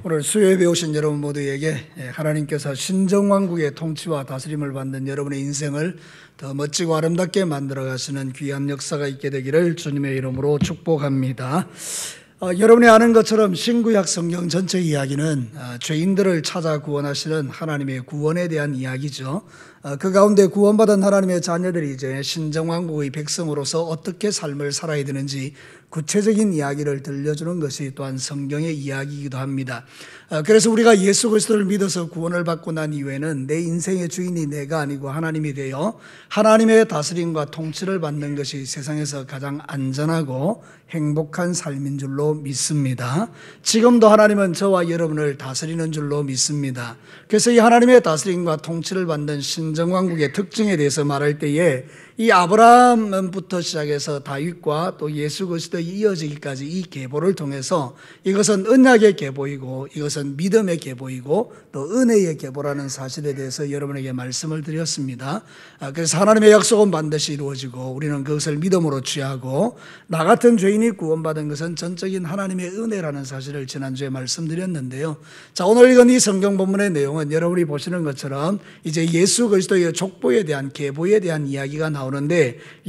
오늘 수요에 배우신 여러분 모두에게 하나님께서 신정왕국의 통치와 다스림을 받는 여러분의 인생을 더 멋지고 아름답게 만들어 가시는 귀한 역사가 있게 되기를 주님의 이름으로 축복합니다. 여러분이 아는 것처럼 신구약 성경 전체 이야기는 죄인들을 찾아 구원하시는 하나님의 구원에 대한 이야기죠. 그 가운데 구원받은 하나님의 자녀들이 이제 신정왕국의 백성으로서 어떻게 삶을 살아야 되는지 구체적인 이야기를 들려주는 것이 또한 성경의 이야기이기도 합니다. 그래서 우리가 예수 그리스도를 믿어서 구원을 받고 난 이후에는 내 인생의 주인이 내가 아니고 하나님이 되어 하나님의 다스림과 통치를 받는 것이 세상에서 가장 안전하고 행복한 삶인 줄로 믿습니다. 지금도 하나님은 저와 여러분을 다스리는 줄로 믿습니다. 그래서 이 하나님의 다스림과 통치를 받는 신정왕국의 특징에 대해서 말할 때에 이 아브라함부터 시작해서 다윗과 또 예수 그리스도에 이어지기까지 이 계보를 통해서 이것은 언약의 계보이고 이것은 믿음의 계보이고 또 은혜의 계보라는 사실에 대해서 여러분에게 말씀을 드렸습니다. 그래서 하나님의 약속은 반드시 이루어지고 우리는 그것을 믿음으로 취하고 나 같은 죄인이 구원받은 것은 전적인 하나님의 은혜라는 사실을 지난주에 말씀드렸는데요. 자, 오늘 읽은 이 성경 본문의 내용은 여러분이 보시는 것처럼 이제 예수 그리스도의 족보에 대한 계보에 대한 이야기가 나오는데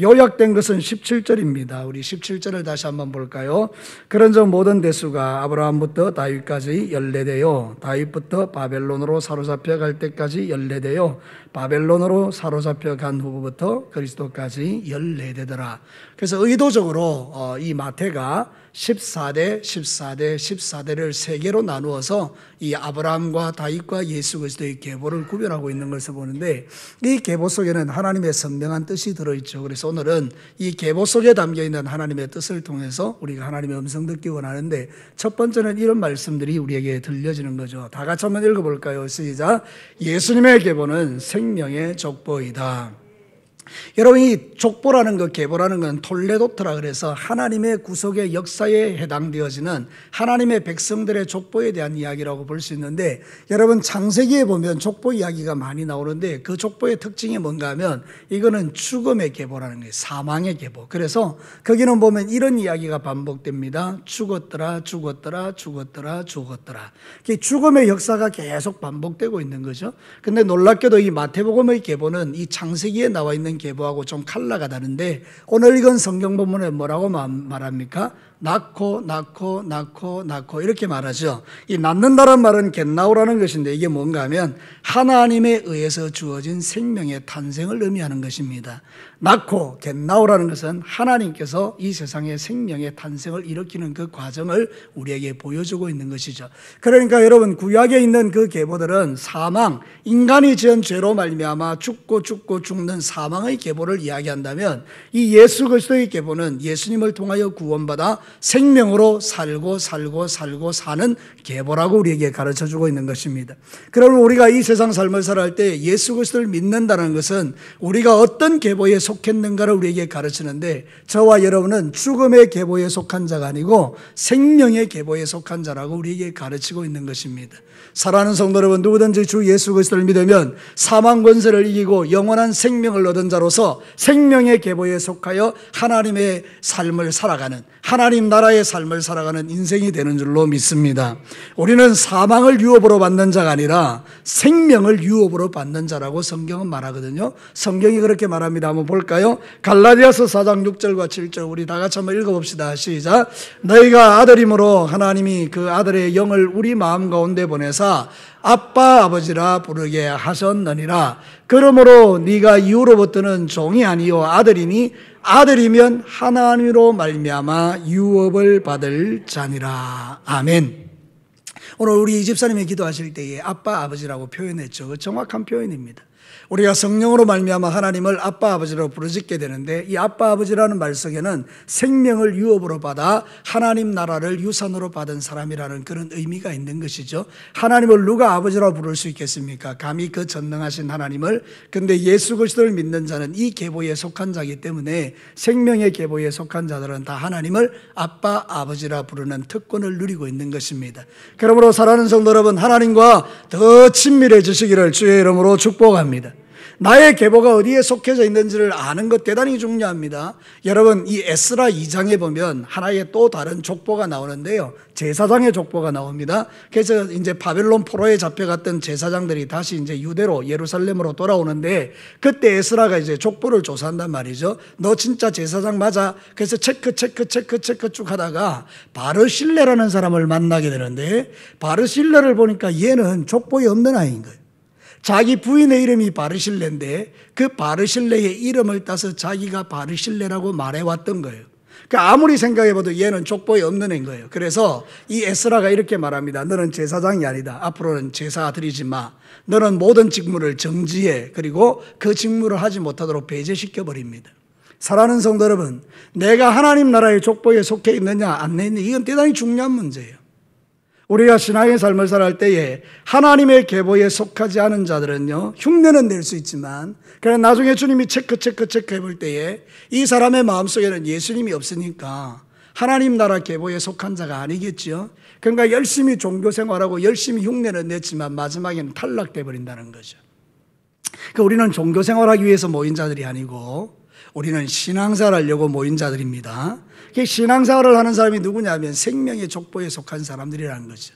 요약된 것은 17절입니다. 우리 17절을 다시 한번 볼까요? 그런즉 모든 대수가 아브라함부터 다윗까지 연례되어 다윗부터 바벨론으로 사로잡혀 갈 때까지 연례되어 바벨론으로 사로잡혀 간 후부터 그리스도까지 연례되더라. 그래서 의도적으로 이 마태가 14대, 14대, 14대를 세 개로 나누어서 이 아브라함과 다윗과 예수 그리스도의 계보를 구별하고 있는 것을 보는데 이 계보 속에는 하나님의 선명한 뜻이 들어있죠. 그래서 오늘은 이 계보 속에 담겨있는 하나님의 뜻을 통해서 우리가 하나님의 음성 듣기 원하는데 첫 번째는 이런 말씀들이 우리에게 들려지는 거죠. 다 같이 한번 읽어볼까요? 시작. 예수님의 계보는 생명의 족보이다. 여러분, 이 족보라는 것, 계보라는 건 톨레도트라 그래서 하나님의 구속의 역사에 해당되어지는 하나님의 백성들의 족보에 대한 이야기라고 볼 수 있는데 여러분 창세기에 보면 족보 이야기가 많이 나오는데 그 족보의 특징이 뭔가 하면 이거는 죽음의 계보라는 거예요. 사망의 계보. 그래서 거기는 보면 이런 이야기가 반복됩니다. 죽었더라, 죽었더라, 죽었더라, 죽었더라. 죽음의 역사가 계속 반복되고 있는 거죠. 근데 놀랍게도 이 마태복음의 계보는 이 창세기에 나와 있는 계보하고 좀 컬러가 다른데 오늘 읽은 성경 본문에 뭐라고 말합니까? 낳고 낳고 낳고 낳고 이렇게 말하죠. 이 낳는다는 말은 겟나우라는 것인데 이게 뭔가 하면 하나님에 의해서 주어진 생명의 탄생을 의미하는 것입니다. 낳고 겟나우라는 것은 하나님께서 이 세상에 생명의 탄생을 일으키는 그 과정을 우리에게 보여주고 있는 것이죠. 그러니까 여러분 구약에 있는 그 계보들은 사망, 인간이 지은 죄로 말미암아 죽고 죽는 사망의 계보를 이야기한다면 이 예수 그리스도의 계보는 예수님을 통하여 구원받아 생명으로 살고 사는 계보라고 우리에게 가르쳐주고 있는 것입니다. 그러면 우리가 이 세상 삶을 살아갈 때 예수 그리스도를 믿는다는 것은 우리가 어떤 계보에 속했는가를 우리에게 가르치는데 저와 여러분은 죽음의 계보에 속한 자가 아니고 생명의 계보에 속한 자라고 우리에게 가르치고 있는 것입니다. 사랑하는 성도 여러분, 누구든지 주 예수 그리스도를 믿으면 사망 권세를 이기고 영원한 생명을 얻은 자로서 생명의 계보에 속하여 하나님의 삶을 살아가는 하나님 나라의 삶을 살아가는 인생이 되는 줄로 믿습니다. 우리는 사망을 유업으로 받는 자가 아니라 생명을 유업으로 받는 자라고 성경은 말하거든요. 성경이 그렇게 말합니다. 한번 볼까요? 갈라디아서 4장 6절과 7절 우리 다 같이 한번 읽어봅시다. 시작. 너희가 아들임으로 하나님이 그 아들의 영을 우리 마음 가운데 보내사 아빠 아버지라 부르게 하셨느니라. 그러므로 네가 이후로부터는 종이 아니요 아들이니 아들이면 하나님으로 말미암아 유업을 받을 자니라. 아멘. 오늘 우리 이 집사님이 기도하실 때에 아빠 아버지라고 표현했죠. 그 정확한 표현입니다. 우리가 성령으로 말미암아 하나님을 아빠 아버지로 부르짖게 되는데 이 아빠 아버지라는 말 속에는 생명을 유업으로 받아 하나님 나라를 유산으로 받은 사람이라는 그런 의미가 있는 것이죠. 하나님을 누가 아버지라고 부를 수 있겠습니까? 감히 그 전능하신 하나님을. 근데 예수 그리스도를 믿는 자는 이 계보에 속한 자이기 때문에 생명의 계보에 속한 자들은 다 하나님을 아빠 아버지라 부르는 특권을 누리고 있는 것입니다. 그러므로 사랑하는 성도 여러분, 하나님과 더 친밀해지시기를 주의 이름으로 축복합니다. 나의 계보가 어디에 속해져 있는지를 아는 것 대단히 중요합니다. 여러분, 이 에스라 2장에 보면 하나의 또 다른 족보가 나오는데요. 제사장의 족보가 나옵니다. 그래서 이제 바벨론 포로에 잡혀갔던 제사장들이 다시 이제 유대로 예루살렘으로 돌아오는데, 그때 에스라가 이제 족보를 조사한단 말이죠. 너 진짜 제사장 맞아? 그래서 체크 쭉 하다가 바르실레라는 사람을 만나게 되는데, 바르실레를 보니까 얘는 족보에 없는 아이인 거예요. 자기 부인의 이름이 바르실레인데 그 바르실레의 이름을 따서 자기가 바르실레라고 말해왔던 거예요. 그러니까 아무리 생각해봐도 얘는 족보에 없는 애인 거예요. 그래서 이 에스라가 이렇게 말합니다. 너는 제사장이 아니다. 앞으로는 제사 드리지 마. 너는 모든 직무를 정지해. 그리고 그 직무를 하지 못하도록 배제시켜버립니다. 사랑하는 성도 여러분, 내가 하나님 나라의 족보에 속해 있느냐 안 있느냐, 이건 대단히 중요한 문제예요. 우리가 신앙의 삶을 살아갈 때에 하나님의 계보에 속하지 않은 자들은요, 흉내는 낼 수 있지만, 그러나 나중에 주님이 체크 해볼 때에 이 사람의 마음속에는 예수님이 없으니까 하나님 나라 계보에 속한 자가 아니겠죠. 그러니까 열심히 종교 생활하고 열심히 흉내는 냈지만 마지막에는 탈락돼 버린다는 거죠. 그러니까 우리는 종교 생활하기 위해서 모인 자들이 아니고 우리는 신앙생활 하려고 모인 자들입니다. 신앙생활을 하는 사람이 누구냐면 생명의 족보에 속한 사람들이라는 거죠.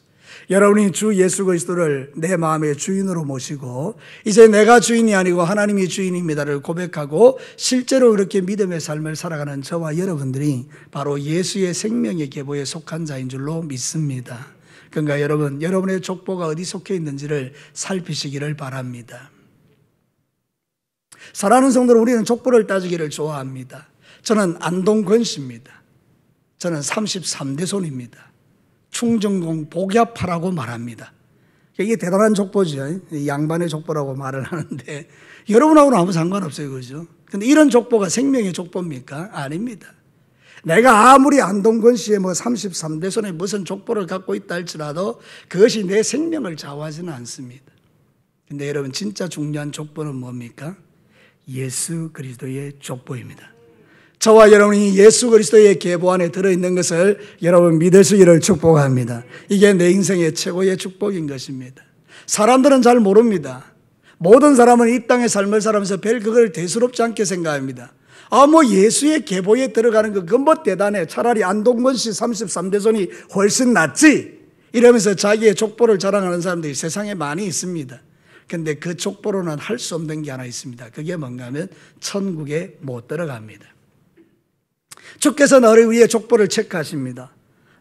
여러분이 주 예수 그리스도를 내 마음의 주인으로 모시고 이제 내가 주인이 아니고 하나님이 주인입니다를 고백하고 실제로 그렇게 믿음의 삶을 살아가는 저와 여러분들이 바로 예수의 생명의 계보에 속한 자인 줄로 믿습니다. 그러니까 여러분, 여러분의 족보가 어디 속해 있는지를 살피시기를 바랍니다. 사랑하는 성도들, 우리는 족보를 따지기를 좋아합니다. 저는 안동권 씨입니다. 저는 33대 손입니다. 충정공 복야파라고 말합니다. 이게 대단한 족보죠. 양반의 족보라고 말을 하는데 여러분하고는 아무 상관없어요. 그죠? 근데 이런 족보가 생명의 족보입니까? 아닙니다. 내가 아무리 안동권 씨의 33대 손에 무슨 족보를 갖고 있다 할지라도 그것이 내 생명을 좌우하지는 않습니다. 근데 여러분, 진짜 중요한 족보는 뭡니까? 예수 그리스도의 족보입니다. 저와 여러분이 예수 그리스도의 계보 안에 들어있는 것을 여러분 믿으시기를 축복합니다. 이게 내 인생의 최고의 축복인 것입니다. 사람들은 잘 모릅니다. 모든 사람은 이 땅의 삶을 살아가면서 별 그걸 대수롭지 않게 생각합니다. 예수의 계보에 들어가는 거 그건 대단해. 차라리 안동건 씨 33대 손이 훨씬 낫지. 이러면서 자기의 족보를 자랑하는 사람들이 세상에 많이 있습니다. 근데 그 족보로는 할 수 없는 게 하나 있습니다. 그게 뭔가 하면 천국에 못 들어갑니다. 주께서 너를 위해 족보를 체크하십니다.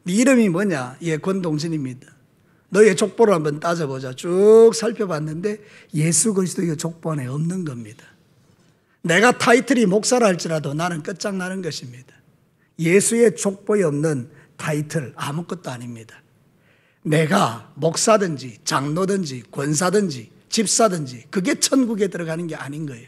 네 이름이 뭐냐? 예, 권동진입니다. 너의 족보를 한번 따져보자. 쭉 살펴봤는데 예수 그리스도의 족보 안에 없는 겁니다. 내가 타이틀이 목사라 할지라도 나는 끝장나는 것입니다. 예수의 족보에 없는 타이틀 아무것도 아닙니다. 내가 목사든지 장로든지 권사든지 집사든지 그게 천국에 들어가는 게 아닌 거예요.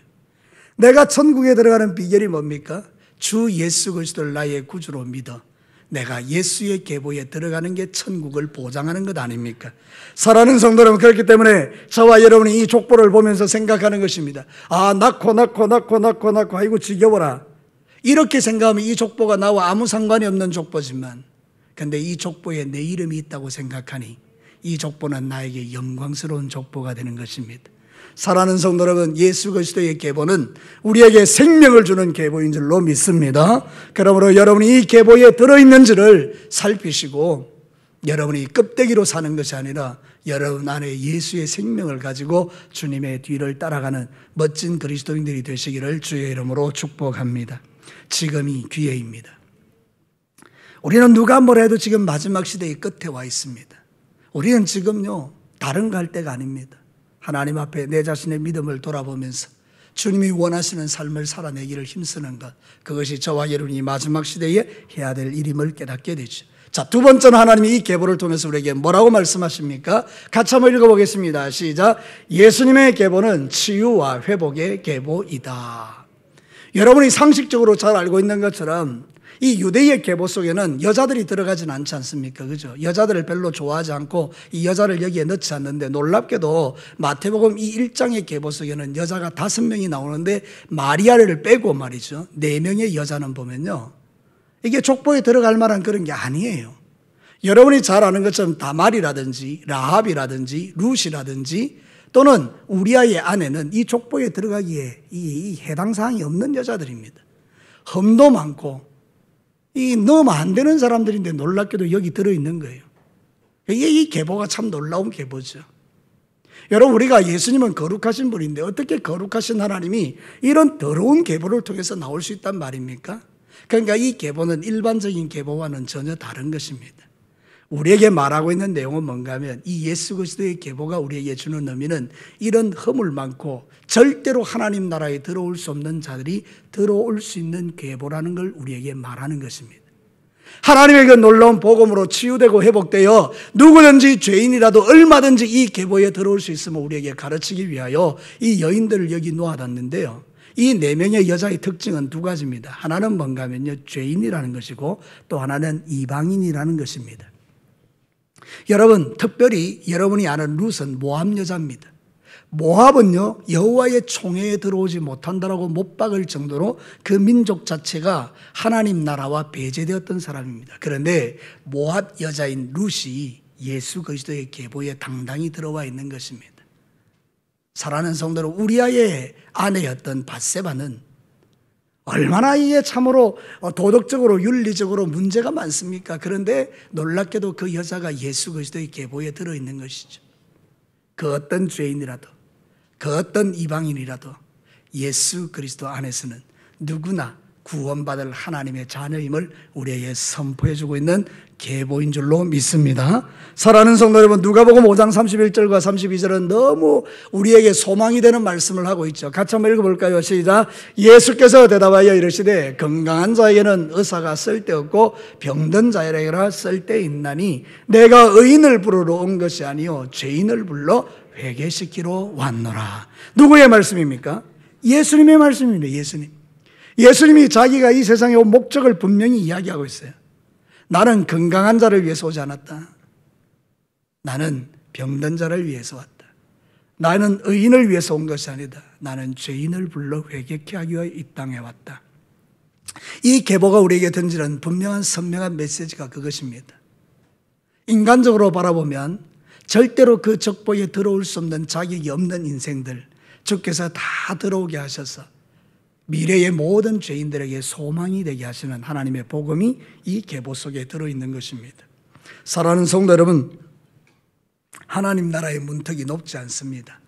내가 천국에 들어가는 비결이 뭡니까? 주 예수 그리스도를 나의 구주로 믿어 내가 예수의 계보에 들어가는 게 천국을 보장하는 것 아닙니까? 사랑하는 성도 여러분, 그렇기 때문에 저와 여러분이 이 족보를 보면서 생각하는 것입니다. 낳고 아이고 지겨워라. 이렇게 생각하면 이 족보가 나와 아무 상관이 없는 족보지만, 근데 이 족보에 내 이름이 있다고 생각하니 이 족보는 나에게 영광스러운 족보가 되는 것입니다. 사랑하는 성도 여러분, 예수 그리스도의 계보는 우리에게 생명을 주는 계보인 줄로 믿습니다. 그러므로 여러분이 이 계보에 들어있는지를 살피시고 여러분이 껍데기로 사는 것이 아니라 여러분 안에 예수의 생명을 가지고 주님의 뒤를 따라가는 멋진 그리스도인들이 되시기를 주의 이름으로 축복합니다. 지금이 기회입니다. 우리는 누가 뭐라 해도 지금 마지막 시대의 끝에 와 있습니다. 우리는 지금요, 다른 갈 때가 아닙니다. 하나님 앞에 내 자신의 믿음을 돌아보면서 주님이 원하시는 삶을 살아내기를 힘쓰는 것, 그것이 저와 여러분이 마지막 시대에 해야 될 일임을 깨닫게 되죠. 자, 두 번째는 하나님이 이 계보를 통해서 우리에게 뭐라고 말씀하십니까? 같이 한번 읽어보겠습니다. 시작. 예수님의 계보는 치유와 회복의 계보이다. 여러분이 상식적으로 잘 알고 있는 것처럼 이 유대의 계보 속에는 여자들이 들어가진 않지 않습니까? 그죠? 여자들을 별로 좋아하지 않고 이 여자를 여기에 넣지 않는데, 놀랍게도 마태복음 이 1장의 계보 속에는 여자가 5명이 나오는데 마리아를 빼고 말이죠, 4명의 여자는 보면요, 이게 족보에 들어갈 만한 그런 게 아니에요. 여러분이 잘 아는 것처럼 다말이라든지 라합이라든지 룻이라든지 또는 우리 아이의 아내는 이 족보에 들어가기에 이 해당 사항이 없는 여자들입니다. 험도 많고 넣으면 안 되는 사람들인데 놀랍게도 여기 들어있는 거예요. 이 계보가 참 놀라운 계보죠. 여러분, 우리가 예수님은 거룩하신 분인데 어떻게 거룩하신 하나님이 이런 더러운 계보를 통해서 나올 수 있단 말입니까? 그러니까 이 계보는 일반적인 계보와는 전혀 다른 것입니다. 우리에게 말하고 있는 내용은 뭔가 하면 이 예수 그리스도의 계보가 우리에게 주는 의미는 이런 허물 많고 절대로 하나님 나라에 들어올 수 없는 자들이 들어올 수 있는 계보라는 걸 우리에게 말하는 것입니다. 하나님의 그 놀라운 복음으로 치유되고 회복되어 누구든지 죄인이라도 얼마든지 이 계보에 들어올 수 있음을 우리에게 가르치기 위하여 이 여인들을 여기 놓아놨는데요. 이 4명의 여자의 특징은 2가지입니다. 하나는 뭔가 하면요, 죄인이라는 것이고 또 하나는 이방인이라는 것입니다. 여러분, 특별히 여러분이 아는 룻은 모압 여자입니다. 모압은요, 여호와의 총회에 들어오지 못한다라고 못 박을 정도로 그 민족 자체가 하나님 나라와 배제되었던 사람입니다. 그런데 모압 여자인 룻이 예수 그리스도의 계보에 당당히 들어와 있는 것입니다. 사랑하는 성도로, 우리아의 아내였던 밧세바는 얼마나 이게 참으로 도덕적으로 윤리적으로 문제가 많습니까? 그런데 놀랍게도 그 여자가 예수 그리스도의 계보에 들어있는 것이죠. 그 어떤 죄인이라도, 그 어떤 이방인이라도 예수 그리스도 안에서는 누구나 구원받을 하나님의 자녀임을 우리에게 선포해주고 있는 계보인 줄로 믿습니다. 사랑하는 성도 여러분, 누가복음 5장 31절과 32절은 너무 우리에게 소망이 되는 말씀을 하고 있죠. 같이 한번 읽어볼까요? 시작. 예수께서 대답하여 이르시되 건강한 자에게는 의사가 쓸데없고 병든 자에게나 쓸데있나니 내가 의인을 부르러 온 것이 아니요 죄인을 불러 회개시키러 왔노라. 누구의 말씀입니까? 예수님의 말씀입니다. 예수님이 자기가 이 세상에 온 목적을 분명히 이야기하고 있어요. 나는 건강한 자를 위해서 오지 않았다. 나는 병든 자를 위해서 왔다. 나는 의인을 위해서 온 것이 아니다. 나는 죄인을 불러 회개케 하기 위하여 이 땅에 왔다. 이 계보가 우리에게 던지는 분명한 선명한 메시지가 그것입니다. 인간적으로 바라보면 절대로 그 족보에 들어올 수 없는 자격이 없는 인생들, 주께서 다 들어오게 하셔서 미래의 모든 죄인들에게 소망이 되게 하시는 하나님의 복음이 이 계보 속에 들어있는 것입니다. 사랑하는 성도 여러분, 하나님 나라의 문턱이 높지 않습니다.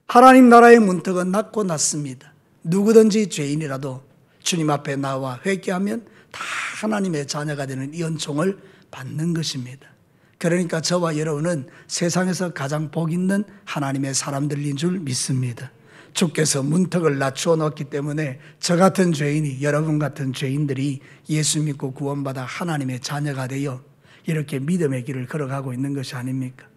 하나님 나라의 문턱은 낮고 낮습니다. 누구든지 죄인이라도 주님 앞에 나와 회개하면 다 하나님의 자녀가 되는 이 은총을 받는 것입니다. 그러니까 저와 여러분은 세상에서 가장 복 있는 하나님의 사람들인 줄 믿습니다. 주께서 문턱을 낮추어 놓았기 때문에 저 같은 죄인이, 여러분 같은 죄인들이 예수 믿고 구원받아 하나님의 자녀가 되어 이렇게 믿음의 길을 걸어가고 있는 것이 아닙니까?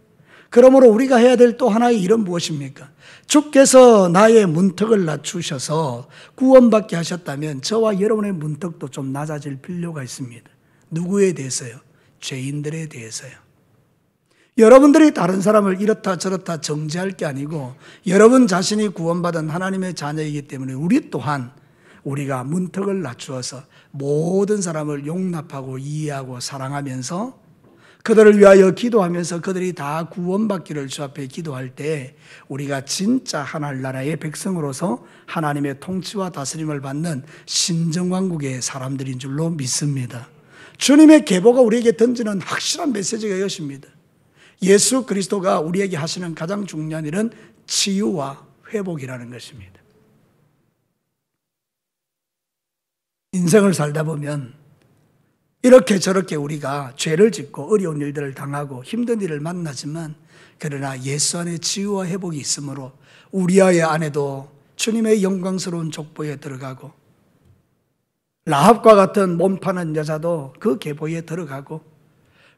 그러므로 우리가 해야 될 또 하나의 일은 무엇입니까? 주께서 나의 문턱을 낮추셔서 구원받게 하셨다면 저와 여러분의 문턱도 좀 낮아질 필요가 있습니다. 누구에 대해서요? 죄인들에 대해서요. 여러분들이 다른 사람을 이렇다 저렇다 정죄할 게 아니고 여러분 자신이 구원받은 하나님의 자녀이기 때문에 우리 또한 우리가 문턱을 낮추어서 모든 사람을 용납하고 이해하고 사랑하면서 그들을 위하여 기도하면서 그들이 다 구원받기를 주 앞에 기도할 때 우리가 진짜 하늘나라의 백성으로서 하나님의 통치와 다스림을 받는 신정왕국의 사람들인 줄로 믿습니다. 주님의 계보가 우리에게 던지는 확실한 메시지가 이것입니다. 예수 그리스도가 우리에게 하시는 가장 중요한 일은 치유와 회복이라는 것입니다. 인생을 살다 보면 이렇게 저렇게 우리가 죄를 짓고 어려운 일들을 당하고 힘든 일을 만나지만 그러나 예수 안에 치유와 회복이 있으므로 우리아의 아내도 주님의 영광스러운 족보에 들어가고 라합과 같은 몸 파는 여자도 그 계보에 들어가고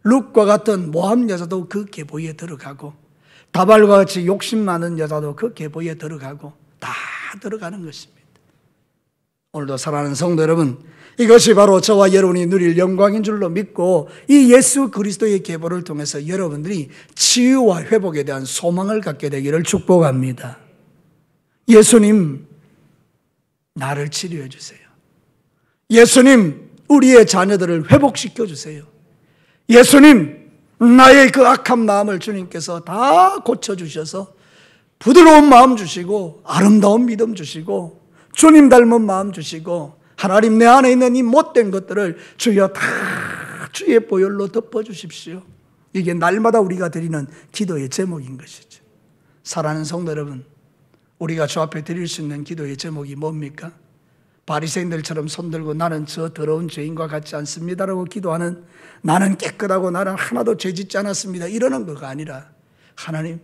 룻과 같은 모함 여자도 그 계보에 들어가고 다발과 같이 욕심 많은 여자도 그 계보에 들어가고 다 들어가는 것입니다. 오늘도 사랑하는 성도 여러분, 이것이 바로 저와 여러분이 누릴 영광인 줄로 믿고 이 예수 그리스도의 계보를 통해서 여러분들이 치유와 회복에 대한 소망을 갖게 되기를 축복합니다. 예수님, 나를 치료해 주세요. 예수님, 우리의 자녀들을 회복시켜 주세요. 예수님, 나의 그 악한 마음을 주님께서 다 고쳐주셔서 부드러운 마음 주시고 아름다운 믿음 주시고 주님 닮은 마음 주시고 하나님 내 안에 있는 이 못된 것들을 주여 다 주의 보혈로 덮어주십시오. 이게 날마다 우리가 드리는 기도의 제목인 것이죠. 사랑하는 성도 여러분, 우리가 주 앞에 드릴 수 있는 기도의 제목이 뭡니까? 바리새인들처럼 손들고 나는 저 더러운 죄인과 같지 않습니다라고 기도하는, 나는 깨끗하고 나는 하나도 죄짓지 않았습니다 이러는 거가 아니라, 하나님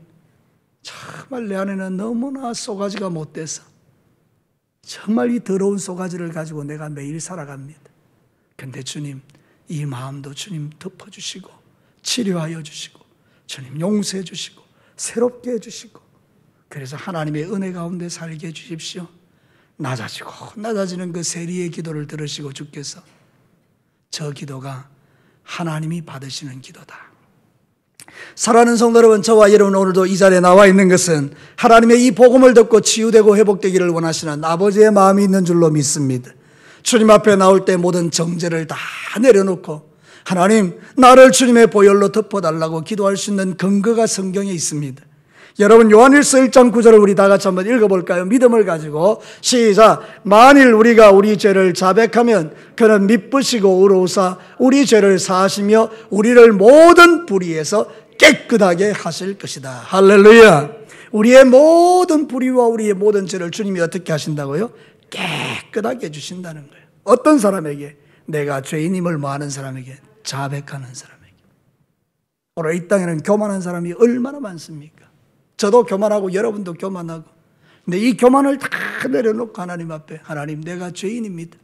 정말 내 안에는 너무나 쏘가지가 못돼서 정말 이 더러운 쏘가지를 가지고 내가 매일 살아갑니다. 근데 주님 이 마음도 주님 덮어주시고 치료하여 주시고 주님 용서해 주시고 새롭게 해주시고, 그래서 하나님의 은혜 가운데 살게 해주십시오. 낮아지고 낮아지는 그 세리의 기도를 들으시고 주께서 저 기도가 하나님이 받으시는 기도다. 사랑하는 성도 여러분, 저와 여러분 오늘도 이 자리에 나와 있는 것은 하나님의 이 복음을 듣고 치유되고 회복되기를 원하시는 아버지의 마음이 있는 줄로 믿습니다. 주님 앞에 나올 때 모든 정죄를 다 내려놓고 하나님 나를 주님의 보혈로 덮어달라고 기도할 수 있는 근거가 성경에 있습니다. 여러분 요한일서 1장 9절을 우리 다 같이 한번 읽어볼까요? 믿음을 가지고 시작. 만일 우리가 우리 죄를 자백하면 그는 미쁘시고 의로우사 우리 죄를 사하시며 우리를 모든 불의에서 깨끗하게 하실 것이다. 할렐루야. 우리의 모든 불의와 우리의 모든 죄를 주님이 어떻게 하신다고요? 깨끗하게 해주신다는 거예요. 어떤 사람에게? 내가 죄인임을 아는 사람에게, 자백하는 사람에게. 오늘 이 땅에는 교만한 사람이 얼마나 많습니까? 저도 교만하고 여러분도 교만하고, 근데 이 교만을 다 내려놓고 하나님 앞에, 하나님 내가 죄인입니다,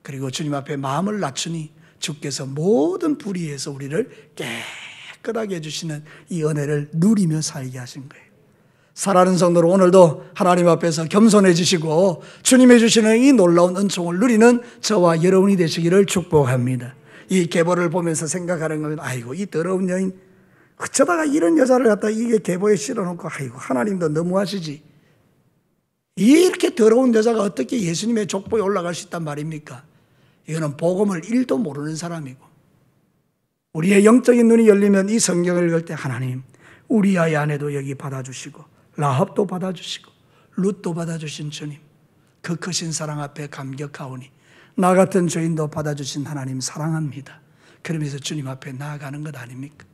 그리고 주님 앞에 마음을 낮추니 주께서 모든 불의에서 우리를 깨끗하게 해주시는 이 은혜를 누리며 살게 하신 거예요. 사랑하는 성도로 오늘도 하나님 앞에서 겸손해지시고 주님이 해주시는 이 놀라운 은총을 누리는 저와 여러분이 되시기를 축복합니다. 이 계보를 보면서 생각하는 건, 아이고 이 더러운 여인 어쩌다가 이런 여자를 갖다 이게 계보에 실어놓고, 아이고 하나님도 너무하시지, 이렇게 더러운 여자가 어떻게 예수님의 족보에 올라갈 수 있단 말입니까? 이거는 복음을 1도 모르는 사람이고, 우리의 영적인 눈이 열리면 이 성경을 읽을 때 하나님 우리 아이 아내도 여기 받아주시고 라합도 받아주시고 룻도 받아주신 주님, 그 크신 사랑 앞에 감격하오니 나 같은 죄인도 받아주신 하나님 사랑합니다. 그러면서 주님 앞에 나아가는 것 아닙니까?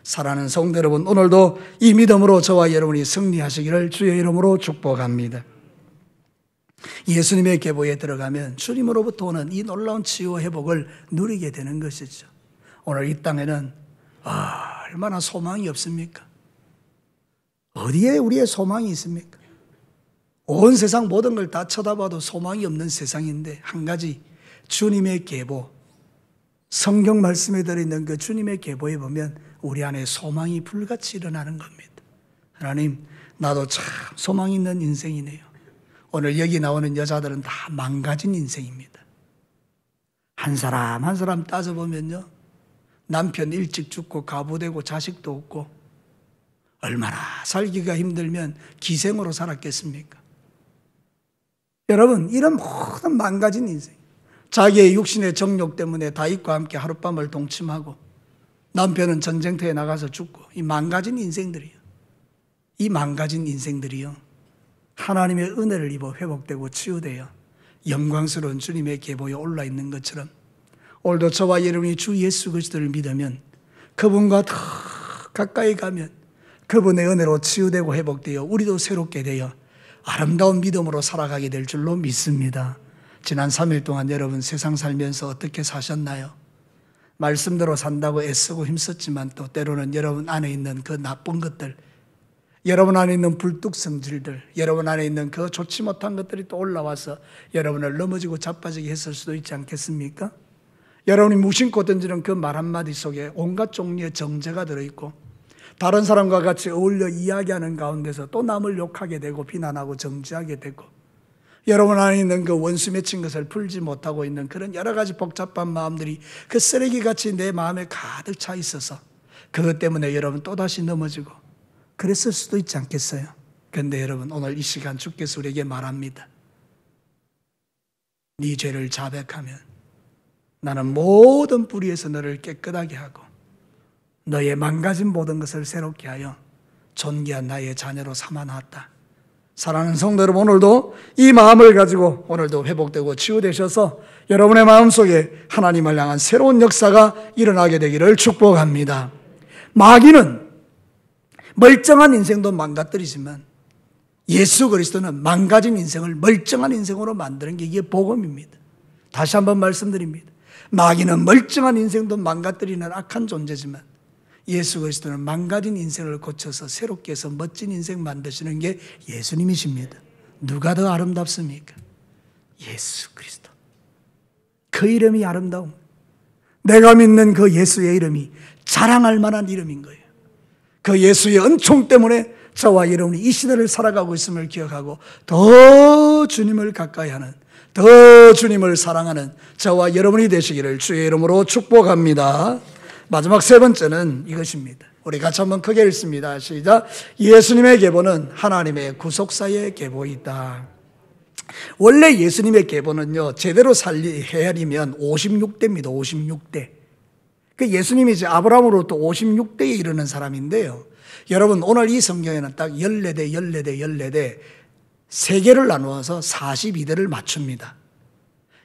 사랑하는 성도 여러분, 오늘도 이 믿음으로 저와 여러분이 승리하시기를 주의 이름으로 축복합니다. 예수님의 계보에 들어가면 주님으로부터 오는 이 놀라운 치유와 회복을 누리게 되는 것이죠. 오늘 이 땅에는 얼마나 소망이 없습니까? 어디에 우리의 소망이 있습니까? 온 세상 모든 걸 다 쳐다봐도 소망이 없는 세상인데, 한 가지 주님의 계보, 성경 말씀에 들어있는 그 주님의 계보에 보면 우리 안에 소망이 불같이 일어나는 겁니다. 하나님 나도 참 소망 있는 인생이네요. 오늘 여기 나오는 여자들은 다 망가진 인생입니다. 한 사람 한 사람 따져보면요, 남편 일찍 죽고 가부되고 자식도 없고, 얼마나 살기가 힘들면 기생으로 살았겠습니까? 여러분, 이런 모든 망가진 인생, 자기의 육신의 정욕 때문에 다윗과 함께 하룻밤을 동침하고 남편은 전쟁터에 나가서 죽고, 이 망가진 인생들이요, 이 망가진 인생들이요 하나님의 은혜를 입어 회복되고 치유되어 영광스러운 주님의 계보에 올라 있는 것처럼, 오늘도 저와 여러분이 주 예수 그리스도를 믿으면, 그분과 더 가까이 가면 그분의 은혜로 치유되고 회복되어 우리도 새롭게 되어 아름다운 믿음으로 살아가게 될 줄로 믿습니다. 지난 3일 동안 여러분 세상 살면서 어떻게 사셨나요? 말씀대로 산다고 애쓰고 힘썼지만 또 때로는 여러분 안에 있는 그 나쁜 것들, 여러분 안에 있는 불뚝성질들, 여러분 안에 있는 그 좋지 못한 것들이 또 올라와서 여러분을 넘어지고 자빠지게 했을 수도 있지 않겠습니까? 여러분이 무심코 던지는 그 말 한마디 속에 온갖 종류의 정죄가 들어있고, 다른 사람과 같이 어울려 이야기하는 가운데서 또 남을 욕하게 되고 비난하고 정죄하게 되고, 여러분 안에 있는 그 원수 맺힌 것을 풀지 못하고 있는 그런 여러 가지 복잡한 마음들이 그 쓰레기같이 내 마음에 가득 차 있어서 그것 때문에 여러분 또다시 넘어지고 그랬을 수도 있지 않겠어요? 그런데 여러분 오늘 이 시간 주께서 우리에게 말합니다. 네 죄를 자백하면 나는 모든 불의에서 너를 깨끗하게 하고 너의 망가진 모든 것을 새롭게 하여 존귀한 나의 자녀로 삼아놨다. 사랑하는 성도 여러분, 오늘도 이 마음을 가지고 오늘도 회복되고 치유되셔서 여러분의 마음속에 하나님을 향한 새로운 역사가 일어나게 되기를 축복합니다. 마귀는 멀쩡한 인생도 망가뜨리지만 예수 그리스도는 망가진 인생을 멀쩡한 인생으로 만드는 게 이게 복음입니다. 다시 한번 말씀드립니다. 마귀는 멀쩡한 인생도 망가뜨리는 악한 존재지만 예수 그리스도는 망가진 인생을 고쳐서 새롭게 해서 멋진 인생 만드시는 게 예수님이십니다. 누가 더 아름답습니까? 예수 그리스도. 그 이름이 아름다움. 내가 믿는 그 예수의 이름이 자랑할 만한 이름인 거예요. 그 예수의 은총 때문에 저와 여러분이 이 시대를 살아가고 있음을 기억하고 더 주님을 가까이 하는, 더 주님을 사랑하는 저와 여러분이 되시기를 주의 이름으로 축복합니다. 마지막 세 번째는 이것입니다. 우리 같이 한번 크게 읽습니다. 시작. 예수님의 계보는 하나님의 구속사의 계보이다. 원래 예수님의 계보는요, 제대로 헤아리면 56대입니다. 56대. 그 예수님이 이제 아브라함으로부터 56대에 이르는 사람인데요. 여러분, 오늘 이 성경에는 딱 14대, 14대, 14대, 3개를 나누어서 42대를 맞춥니다.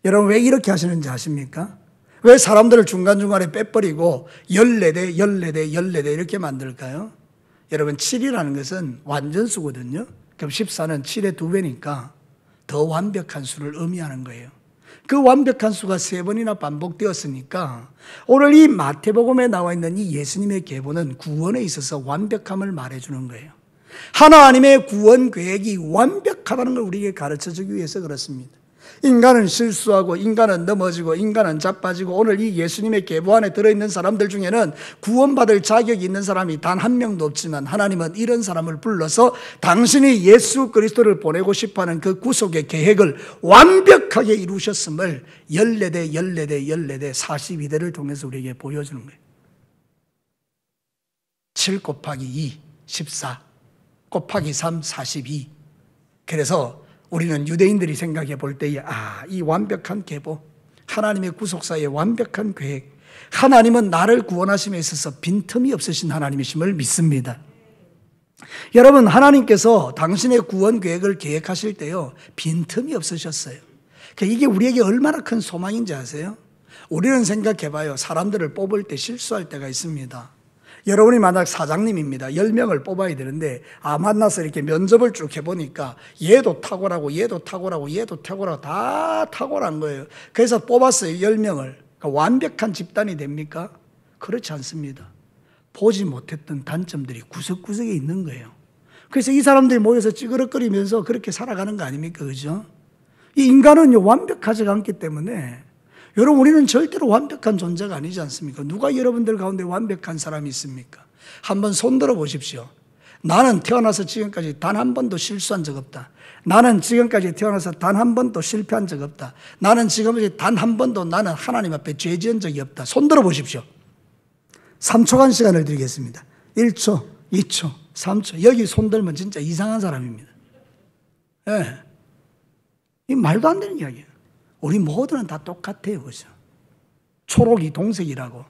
여러분, 왜 이렇게 하시는지 아십니까? 왜 사람들을 중간중간에 빼버리고 14대, 14대, 14대 이렇게 만들까요? 여러분, 7이라는 것은 완전수거든요. 그럼 14는 7의 2배니까 더 완벽한 수를 의미하는 거예요. 그 완벽한 수가 3번이나 반복되었으니까 오늘 이 마태복음에 나와 있는 이 예수님의 계보는 구원에 있어서 완벽함을 말해주는 거예요. 하나님의 구원 계획이 완벽하다는 걸 우리에게 가르쳐주기 위해서 그렇습니다. 인간은 실수하고 인간은 넘어지고 인간은 자빠지고 오늘 이 예수님의 계보 안에 들어있는 사람들 중에는 구원받을 자격이 있는 사람이 단 한 명도 없지만 하나님은 이런 사람을 불러서 당신이 예수 그리스도를 보내고 싶어하는 그 구속의 계획을 완벽하게 이루셨음을 14대, 14대, 14대, 42대를 통해서 우리에게 보여주는 거예요. 7 곱하기 2, 14 곱하기 3, 42. 그래서 우리는 유대인들이 생각해 볼 때에 이 완벽한 계보, 하나님의 구속사의 완벽한 계획, 하나님은 나를 구원하심에 있어서 빈틈이 없으신 하나님이심을 믿습니다. 여러분, 하나님께서 당신의 구원 계획을 계획하실 때요, 빈틈이 없으셨어요. 이게 우리에게 얼마나 큰 소망인지 아세요? 우리는 생각해 봐요. 사람들을 뽑을 때 실수할 때가 있습니다. 여러분이 만약 사장님입니다. 10명을 뽑아야 되는데 만나서 이렇게 면접을 쭉 해보니까 얘도 탁월하고 얘도 탁월하고 얘도 탁월하고 다 탁월한 거예요. 그래서 뽑았어요. 10명을. 그러니까 완벽한 집단이 됩니까? 그렇지 않습니다. 보지 못했던 단점들이 구석구석에 있는 거예요. 그래서 이 사람들이 모여서 찌그러거리면서 그렇게 살아가는 거 아닙니까? 그죠? 이 인간은 완벽하지 않기 때문에 여러분, 우리는 절대로 완벽한 존재가 아니지 않습니까? 누가 여러분들 가운데 완벽한 사람이 있습니까? 한번 손들어 보십시오. 나는 태어나서 지금까지 단 한 번도 실수한 적 없다. 나는 지금까지 태어나서 단 한 번도 실패한 적 없다. 나는 지금까지 단 한 번도 나는 하나님 앞에 죄 지은 적이 없다. 손들어 보십시오. 3초간 시간을 드리겠습니다. 1초, 2초, 3초. 여기 손들면 진짜 이상한 사람입니다. 예. 이 말도 안 되는 이야기예요. 우리 모두는 다 똑같아요. 그죠? 초록이 동색이라고.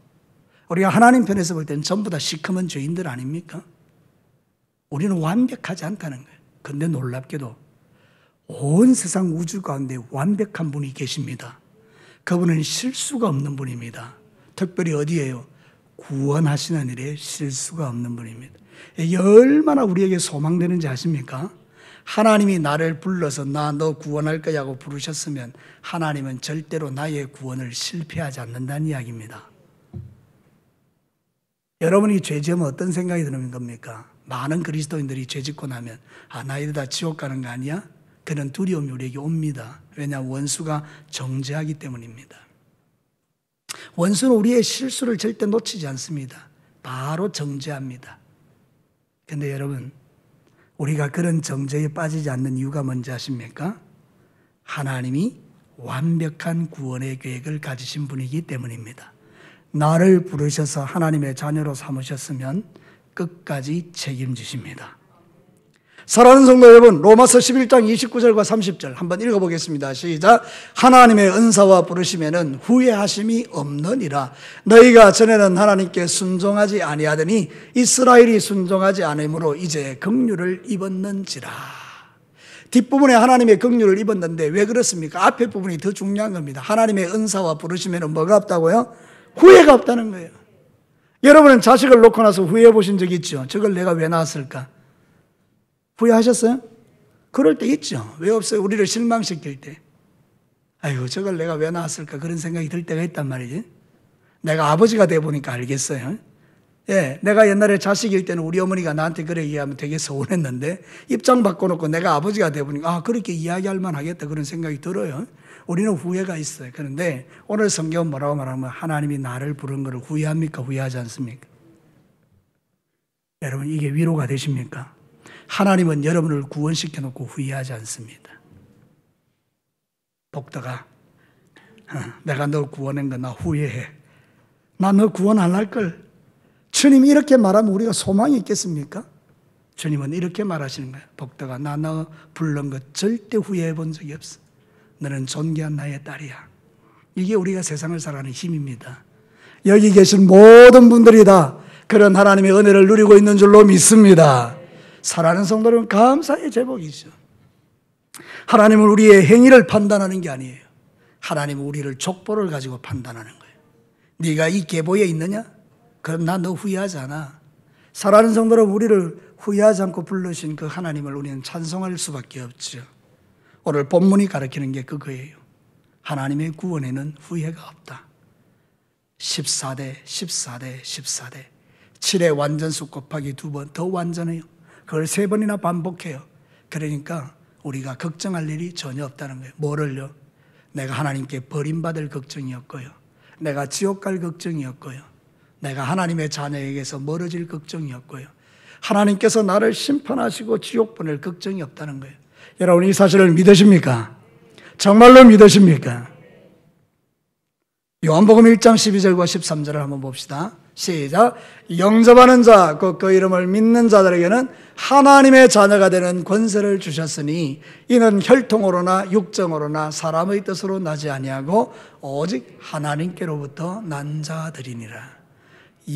우리가 하나님 편에서 볼 때는 전부 다 시커먼 죄인들 아닙니까? 우리는 완벽하지 않다는 거예요. 그런데 놀랍게도 온 세상 우주 가운데 완벽한 분이 계십니다. 그분은 실수가 없는 분입니다. 특별히 어디예요? 구원하시는 일에 실수가 없는 분입니다. 이게 얼마나 우리에게 소망되는지 아십니까? 하나님이 나를 불러서 너 구원할 거야 하고 부르셨으면 하나님은 절대로 나의 구원을 실패하지 않는다는 이야기입니다. 여러분이 죄 지으면 어떤 생각이 드는 겁니까? 많은 그리스도인들이 죄 짓고 나면 나 이러다 지옥 가는 거 아니야? 그런 두려움이 우리에게 옵니다. 왜냐하면 원수가 정죄하기 때문입니다. 원수는 우리의 실수를 절대 놓치지 않습니다. 바로 정죄합니다. 그런데 여러분, 우리가 그런 정죄에 빠지지 않는 이유가 뭔지 아십니까? 하나님이 완벽한 구원의 계획을 가지신 분이기 때문입니다. 나를 부르셔서 하나님의 자녀로 삼으셨으면 끝까지 책임지십니다. 사랑하는 성도 여러분, 로마서 11장 29절과 30절 한번 읽어보겠습니다. 시작. 하나님의 은사와 부르심에는 후회하심이 없느니라. 너희가 전에는 하나님께 순종하지 아니하더니 이스라엘이 순종하지 않으므로 이제 긍휼을 입었는지라. 뒷부분에 하나님의 긍휼을 입었는데 왜 그렇습니까? 앞에 부분이 더 중요한 겁니다. 하나님의 은사와 부르심에는 뭐가 없다고요? 후회가 없다는 거예요. 여러분은 자식을 놓고 나서 후회해 보신 적 있죠? 저걸 내가 왜 낳았을까? 후회하셨어요? 그럴 때 있죠. 왜 없어요? 우리를 실망시킬 때. 아이고, 저걸 내가 왜 낳았을까? 그런 생각이 들 때가 있단 말이지. 내가 아버지가 돼 보니까 알겠어요. 예, 내가 옛날에 자식일 때는 우리 어머니가 나한테 그래 이야기하면 되게 서운했는데 입장 바꿔놓고 내가 아버지가 돼 보니까 아, 그렇게 이야기할 만하겠다 그런 생각이 들어요. 우리는 후회가 있어요. 그런데 오늘 성경은 뭐라고 말하면 하나님이 나를 부른 것을 후회합니까? 후회하지 않습니까? 여러분, 이게 위로가 되십니까? 하나님은 여러분을 구원시켜 놓고 후회하지 않습니다. 복덕아, 내가 너 구원한 거 나 후회해. 나 너 구원 안 할 걸. 주님이 이렇게 말하면 우리가 소망이 있겠습니까? 주님은 이렇게 말하시는 거예요. 복덕아, 나 너 부른 거 절대 후회해 본 적이 없어. 너는 존귀한 나의 딸이야. 이게 우리가 세상을 살아가는 힘입니다. 여기 계신 모든 분들이 다 그런 하나님의 은혜를 누리고 있는 줄로 믿습니다. 사랑하는 성도는 감사의 제복이죠. 하나님은 우리의 행위를 판단하는 게 아니에요. 하나님은 우리를 족보를 가지고 판단하는 거예요. 네가 이 계보에 있느냐? 그럼 나 너 후회하지 않아. 사랑하는 성도는 우리를 후회하지 않고 불러주신 그 하나님을 우리는 찬송할 수밖에 없죠. 오늘 본문이 가르치는 게 그거예요. 하나님의 구원에는 후회가 없다. 14대 14대 14대 7의 완전수 곱하기 2번 더 완전해요. 그걸 3번이나 반복해요. 그러니까 우리가 걱정할 일이 전혀 없다는 거예요. 뭐를요? 내가 하나님께 버림받을 걱정이 없고요. 내가 지옥 갈 걱정이 없고요. 내가 하나님의 자녀에게서 멀어질 걱정이 없고요. 하나님께서 나를 심판하시고 지옥 보낼 걱정이 없다는 거예요. 여러분, 이 사실을 믿으십니까? 정말로 믿으십니까? 요한복음 1장 12절과 13절을 한번 봅시다. 시작. 영접하는 자, 곧 그 이름을 믿는 자들에게는 하나님의 자녀가 되는 권세를 주셨으니 이는 혈통으로나 육정으로나 사람의 뜻으로 나지 아니하고 오직 하나님께로부터 난 자들이니라.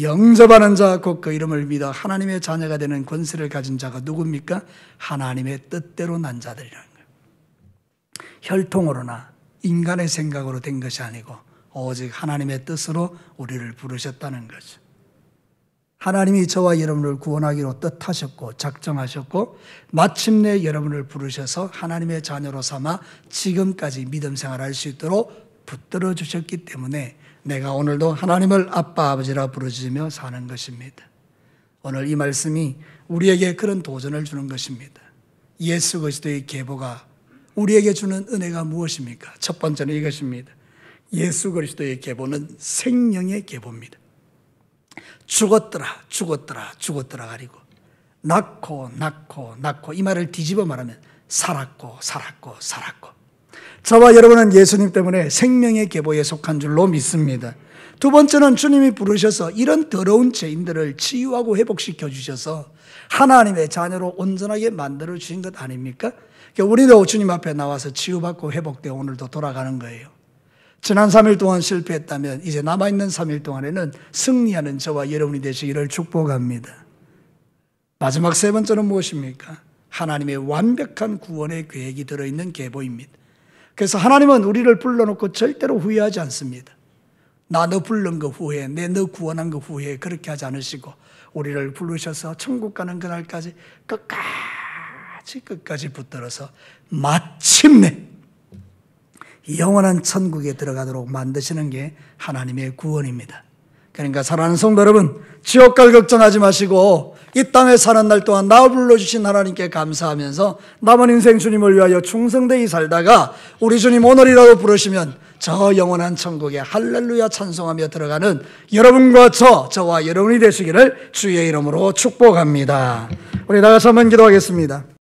영접하는 자, 곧 그 이름을 믿어 하나님의 자녀가 되는 권세를 가진 자가 누굽니까? 하나님의 뜻대로 난 자들이라는 거예요. 혈통으로나 인간의 생각으로 된 것이 아니고 오직 하나님의 뜻으로 우리를 부르셨다는 거죠. 하나님이 저와 여러분을 구원하기로 뜻하셨고 작정하셨고 마침내 여러분을 부르셔서 하나님의 자녀로 삼아 지금까지 믿음 생활할 수 있도록 붙들어 주셨기 때문에 내가 오늘도 하나님을 아빠 아버지라 부르짖으며 사는 것입니다. 오늘 이 말씀이 우리에게 그런 도전을 주는 것입니다. 예수 그리스도의 계보가 우리에게 주는 은혜가 무엇입니까? 첫 번째는 이것입니다. 예수 그리스도의 계보는 생명의 계보입니다. 죽었더라 죽었더라 죽었더라 가리고 낳고 낳고 낳고 이 말을 뒤집어 말하면 살았고 살았고 살았고. 저와 여러분은 예수님 때문에 생명의 계보에 속한 줄로 믿습니다. 두 번째는 주님이 부르셔서 이런 더러운 죄인들을 치유하고 회복시켜 주셔서 하나님의 자녀로 온전하게 만들어 주신 것 아닙니까? 우리도 주님 앞에 나와서 치유받고 회복되어 오늘도 돌아가는 거예요. 지난 3일 동안 실패했다면 이제 남아있는 3일 동안에는 승리하는 저와 여러분이 되시기를 축복합니다. 마지막 세 번째는 무엇입니까? 하나님의 완벽한 구원의 계획이 들어있는 계보입니다. 그래서 하나님은 우리를 불러놓고 절대로 후회하지 않습니다. 나 너 부른 거 후회해, 내 너 구원한 거 후회해, 그렇게 하지 않으시고 우리를 부르셔서 천국 가는 그날까지 끝까지 붙들어서 마침내 영원한 천국에 들어가도록 만드시는 게 하나님의 구원입니다. 그러니까 사랑하는 성도 여러분, 지옥 갈 걱정하지 마시고 이 땅에 사는 날 동안 나 불러주신 하나님께 감사하면서 남은 인생 주님을 위하여 충성되이 살다가 우리 주님 오늘이라도 부르시면 저 영원한 천국에 할렐루야 찬송하며 들어가는 여러분과 저와 여러분이 되시기를 주의 이름으로 축복합니다. 우리 다 같이 한번 기도하겠습니다.